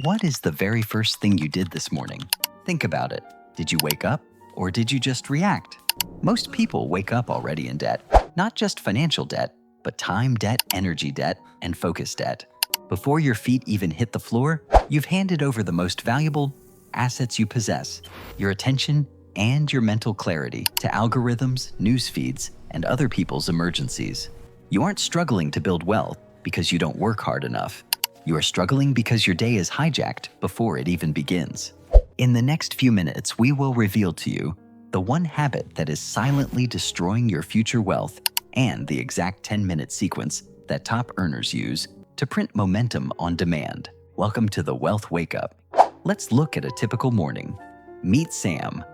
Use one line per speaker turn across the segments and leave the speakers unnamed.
What is the very first thing you did this morning? Think about it. Did you wake up or did you just react? Most people wake up already in debt. Not just financial debt, but time debt, energy debt, and focus debt. Before your feet even hit the floor, you've handed over the most valuable assets you possess, your attention and your mental clarity, to algorithms, news feeds, and other people's emergencies. You aren't struggling to build wealth because you don't work hard enough. You are struggling because your day is hijacked before it even begins. In the next few minutes, we will reveal to you the one habit that is silently destroying your future wealth and the exact 10-minute sequence that top earners use to print momentum on demand. Welcome to the Wealth Wake Up. Let's look at a typical morning. Meet Sam.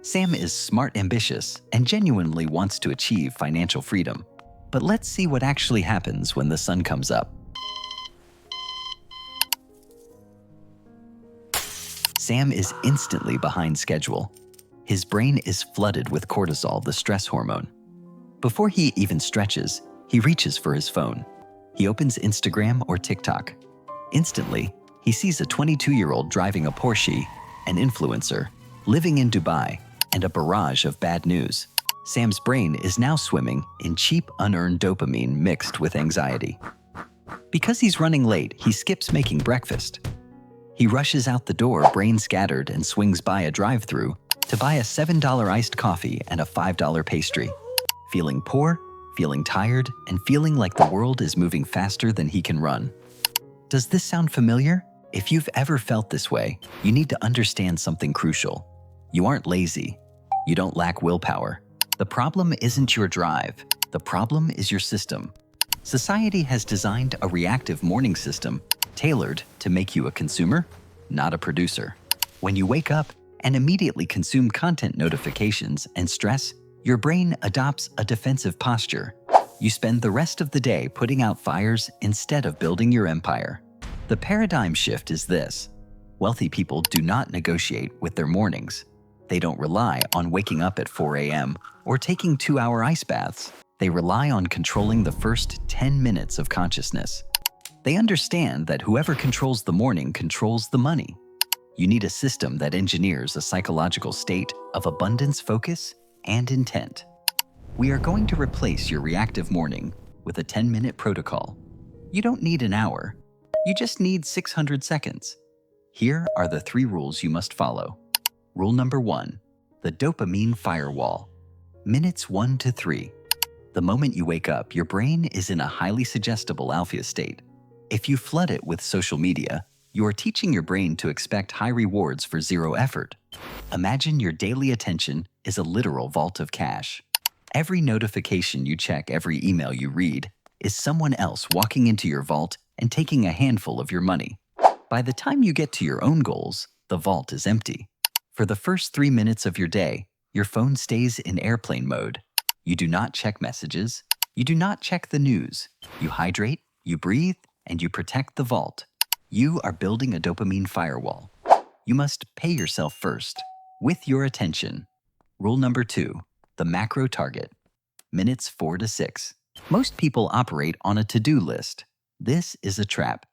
Sam is smart, ambitious, and genuinely wants to achieve financial freedom. But let's see what actually happens when the sun comes up. Sam is instantly behind schedule. His brain is flooded with cortisol, the stress hormone. Before he even stretches, he reaches for his phone. He opens Instagram or TikTok. Instantly, he sees a 22-year-old driving a Porsche, an influencer, living in Dubai, and a barrage of bad news. Sam's brain is now swimming in cheap, unearned dopamine mixed with anxiety. Because he's running late, he skips making breakfast. He rushes out the door, brain scattered, and swings by a drive-thru to buy a $7 iced coffee and a $5 pastry. Feeling poor, feeling tired, and feeling like the world is moving faster than he can run. Does this sound familiar? If you've ever felt this way, you need to understand something crucial. You aren't lazy. You don't lack willpower. The problem isn't your drive. The problem is your system. Society has designed a reactive morning system tailored to make you a consumer, not a producer. When you wake up and immediately consume content notifications and stress, your brain adopts a defensive posture. You spend the rest of the day putting out fires instead of building your empire. The paradigm shift is this: wealthy people do not negotiate with their mornings. They don't rely on waking up at 4 a.m. or taking 2-hour ice baths. They rely on controlling the first 10 minutes of consciousness. They understand that whoever controls the morning controls the money. You need a system that engineers a psychological state of abundance, focus, and intent. We are going to replace your reactive morning with a 10-minute protocol. You don't need an hour. You just need 600 seconds. Here are the 3 rules you must follow. Rule number 1, the dopamine firewall. Minutes 1 to 3. The moment you wake up, your brain is in a highly suggestible alpha state. If you flood it with social media, you are teaching your brain to expect high rewards for zero effort. Imagine your daily attention is a literal vault of cash. Every notification you check, every email you read, is someone else walking into your vault and taking a handful of your money. By the time you get to your own goals, the vault is empty. For the first 3 minutes of your day, your phone stays in airplane mode. You do not check messages. You do not check the news. You hydrate, you breathe, and you protect the vault. You are building a dopamine firewall. You must pay yourself first, with your attention. Rule number 2, the macro target. Minutes 4 to 6. Most people operate on a to-do list. This is a trap.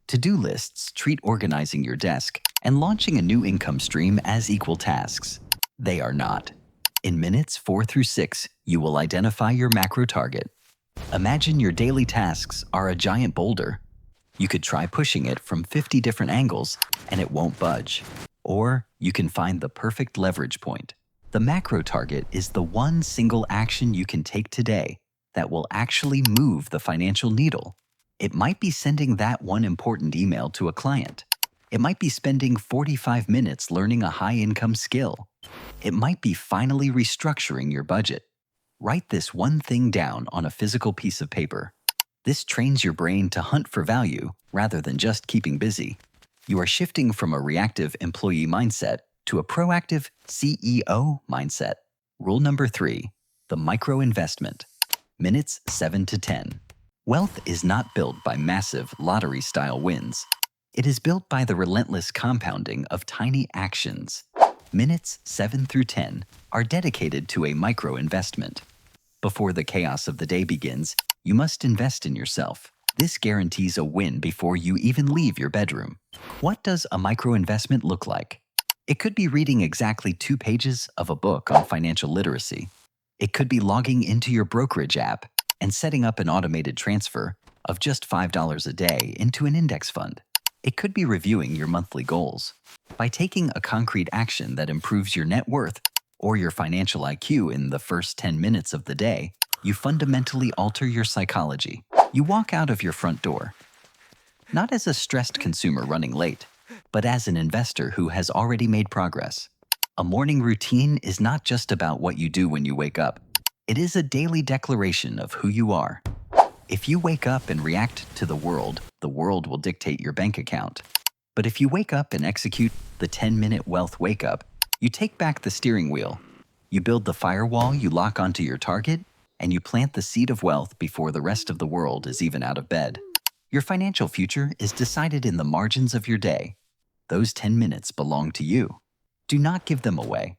To-do lists treat organizing your desk and launching a new income stream as equal tasks. They are not. In minutes 4 through 6, you will identify your macro target. Imagine your daily tasks are a giant boulder. You could try pushing it from 50 different angles and it won't budge. Or you can find the perfect leverage point. The macro target is the one single action you can take today that will actually move the financial needle. It might be sending that one important email to a client. It might be spending 45 minutes learning a high-income skill. It might be finally restructuring your budget. Write this one thing down on a physical piece of paper. This trains your brain to hunt for value rather than just keeping busy. You are shifting from a reactive employee mindset to a proactive CEO mindset. Rule number 3, the micro investment. Minutes 7 to 10. Wealth is not built by massive lottery-style wins. It is built by the relentless compounding of tiny actions. Minutes 7 through 10 are dedicated to a micro investment. Before the chaos of the day begins, you must invest in yourself. This guarantees a win before you even leave your bedroom. What does a micro-investment look like? It could be reading exactly 2 pages of a book on financial literacy. It could be logging into your brokerage app and setting up an automated transfer of just $5 a day into an index fund. It could be reviewing your monthly goals. By taking a concrete action that improves your net worth or your financial IQ in the first 10 minutes of the day, you fundamentally alter your psychology. You walk out of your front door, not as a stressed consumer running late, but as an investor who has already made progress. A morning routine is not just about what you do when you wake up. It is a daily declaration of who you are. If you wake up and react to the world will dictate your bank account. But if you wake up and execute the 10-minute wealth wake up, you take back the steering wheel. You build the firewall, you lock onto your target, and you plant the seed of wealth before the rest of the world is even out of bed. Your financial future is decided in the margins of your day. Those 10 minutes belong to you. Do not give them away.